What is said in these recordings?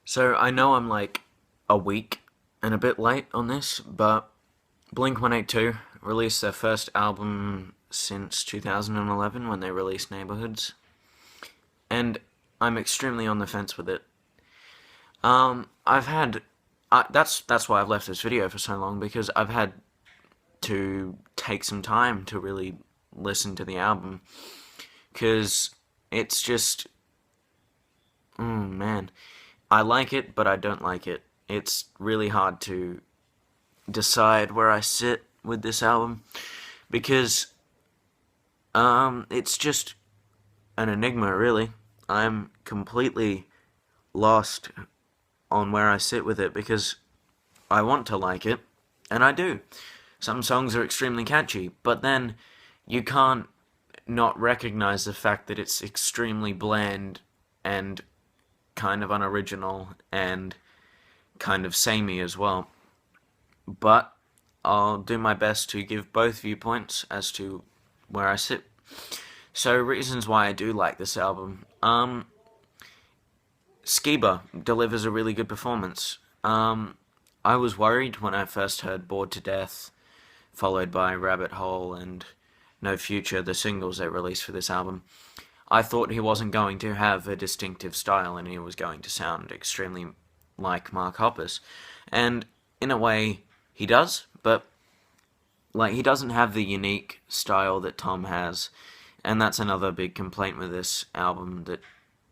So I know I'm like a week and a bit late on this, but Blink 182 released their first album since 2011 when they released Neighborhoods, and I'm extremely on the fence with it. I've had that's why I've left this video for so long because I've had to take some time to really listen to the album because it's just man, I like it, but I don't like it. It's really hard to decide where I sit with this album because it's just an enigma, really. I'm completely lost on where I sit with it because I want to like it, and I do. Some songs are extremely catchy, but then you can't not recognize the fact that it's extremely bland and kind of unoriginal and kind of samey as well. But I'll do my best to give both viewpoints as to where I sit. So, reasons why I do like this album. Skiba delivers a really good performance. I was worried when I first heard Bored to Death, followed by Rabbit Hole and No Future, the singles they released for this album. I thought he wasn't going to have a distinctive style and he was going to sound extremely like Mark Hoppus. And in a way, he does, but like he doesn't have the unique style that Tom has. And that's another big complaint with this album, that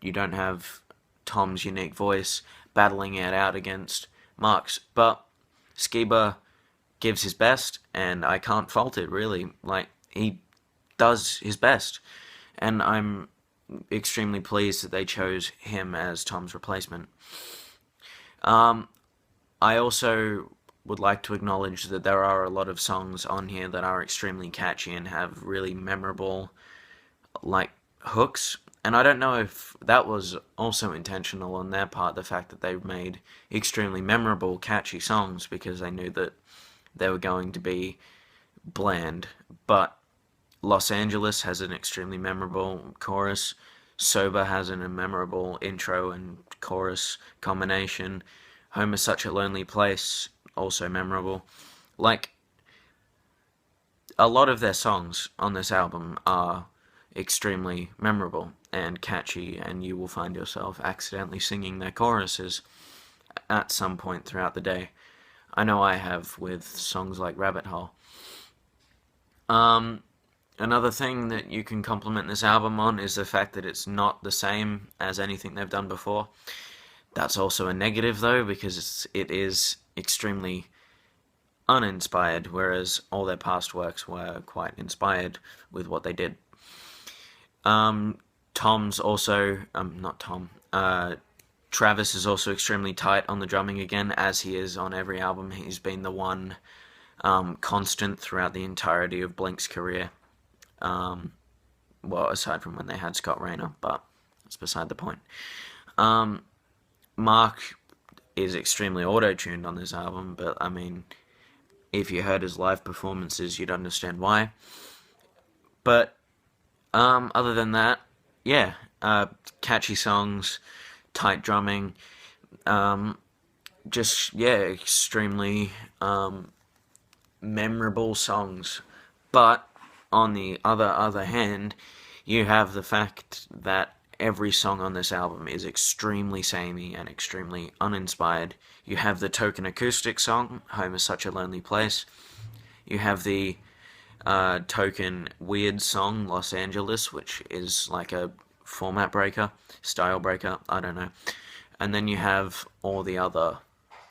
you don't have Tom's unique voice battling it out against Mark's. But Skiba gives his best, and I can't fault it, really. Like, he does his best. And I'm extremely pleased that they chose him as Tom's replacement. I also would like to acknowledge that there are a lot of songs on here that are extremely catchy and have really memorable, like, hooks. And I don't know if that was also intentional on their part, the fact that they made extremely memorable, catchy songs, because they knew that they were going to be bland. But Los Angeles has an extremely memorable chorus. Sober has a memorable intro and chorus combination. Home is Such a Lonely Place, also memorable. Like, a lot of their songs on this album are extremely memorable and catchy, and you will find yourself accidentally singing their choruses at some point throughout the day. I know I have with songs like Rabbit Hole. Another thing that you can compliment this album on is the fact that it's not the same as anything they've done before. That's also a negative, though, because it is extremely uninspired, whereas all their past works were quite inspired with what they did. Tom's also, not Tom, Travis is also extremely tight on the drumming again, as he is on every album. He's been the one constant throughout the entirety of Blink's career. Well, aside from when they had Scott Rayner, but that's beside the point. Mark is extremely auto-tuned on this album, but I mean, if you heard his live performances, you'd understand why. But other than that, yeah, catchy songs, tight drumming, just yeah, extremely memorable songs. But on the other hand, you have the fact that every song on this album is extremely samey and extremely uninspired. You have the token acoustic song, Home is Such a Lonely Place. You have the token weird song, Los Angeles, which is like a format breaker, style breaker, I don't know. And then you have all the other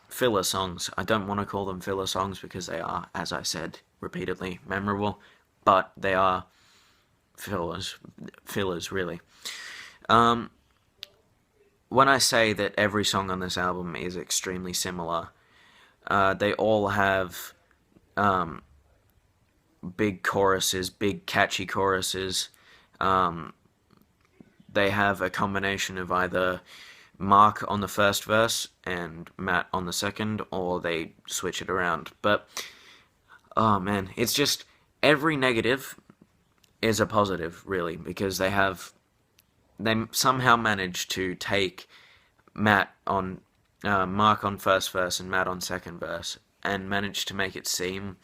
filler songs. I don't want to call them filler songs because they are, as I said repeatedly, memorable, but they are fillers really. When I say that every song on this album is extremely similar, they all have big choruses, big catchy choruses. They have a combination of either Mark on the first verse and Matt on the second, or they switch it around. But, oh man, it's just every negative is a positive, really, because they somehow managed to take Matt on Mark on first verse and Matt on second verse, and managed to make it seem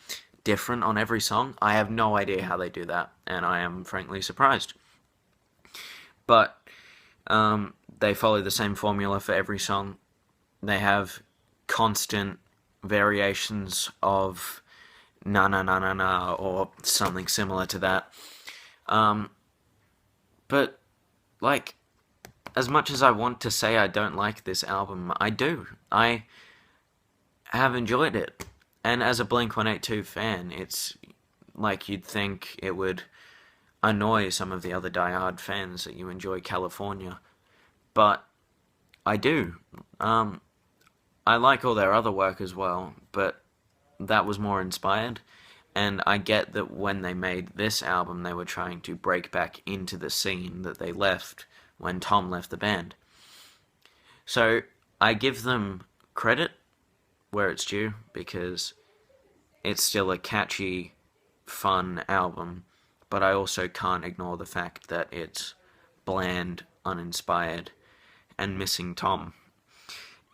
different on every song. I have no idea how they do that, and I am frankly surprised. But they follow the same formula for every song. They have constant variations of na na na na na or something similar to that. Um, but like, as much as I want to say I don't like this album, I do. I have enjoyed it, and as a Blink 182 fan, it's like you'd think it would annoy some of the other diehard fans that you enjoy California, but I do. Um, I like all their other work as well, but that was more inspired. And I get that when they made this album, they were trying to break back into the scene that they left when Tom left the band. So I give them credit where it's due because it's still a catchy, fun album, but I also can't ignore the fact that it's bland, uninspired, and missing Tom.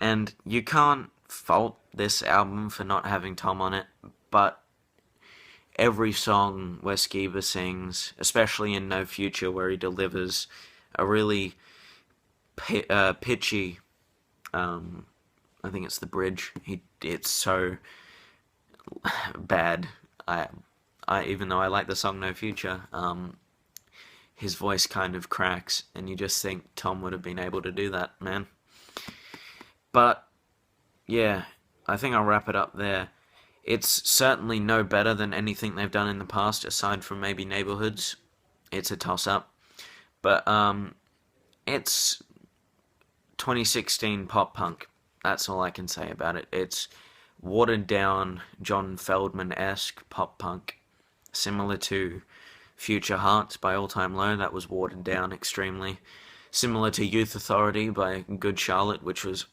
And you can't fault this album for not having Tom on it, but every song where Skiba sings, especially in No Future, where he delivers a really pitchy, I think it's the bridge. It's so bad. Even though I like the song No Future, his voice kind of cracks, and you just think Tom would have been able to do that, man. But yeah, I think I'll wrap it up there. It's certainly no better than anything they've done in the past, aside from maybe Neighborhoods. It's a toss-up. But it's 2016 pop punk. That's all I can say about it. It's watered down, John Feldman-esque pop punk, similar to Future Hearts by All Time Low. That was watered down extremely. Similar to Youth Authority by Good Charlotte, which was,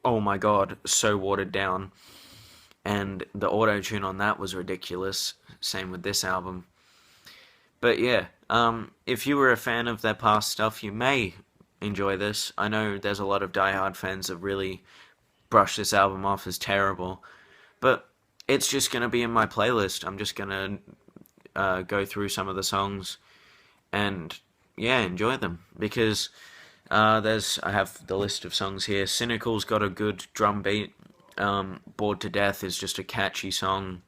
oh my god, so watered down. And the auto-tune on that was ridiculous. Same with this album. But yeah, if you were a fan of their past stuff, you may enjoy this. I know there's a lot of diehard fans that really brush this album off as terrible, but it's just gonna be in my playlist. I'm just gonna go through some of the songs and yeah, enjoy them because I have the list of songs here. Cynical's got a good drum beat. Bored to Death is just a catchy song.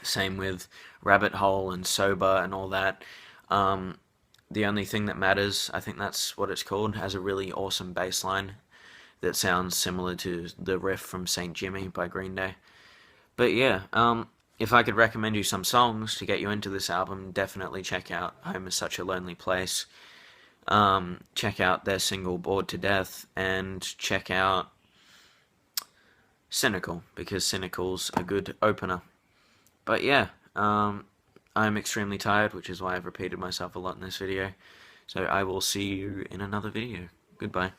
Same with Rabbit Hole and Sober and all that. The Only Thing That Matters, I think that's what it's called, has a really awesome bass line that sounds similar to the riff from St. Jimmy by Green Day. But yeah, if I could recommend you some songs to get you into this album, definitely check out Home is Such a Lonely Place. Check out their single Bored to Death, and check out Cynical, because Cynical's a good opener. But yeah, I'm extremely tired, which is why I've repeated myself a lot in this video. So I will see you in another video. Goodbye.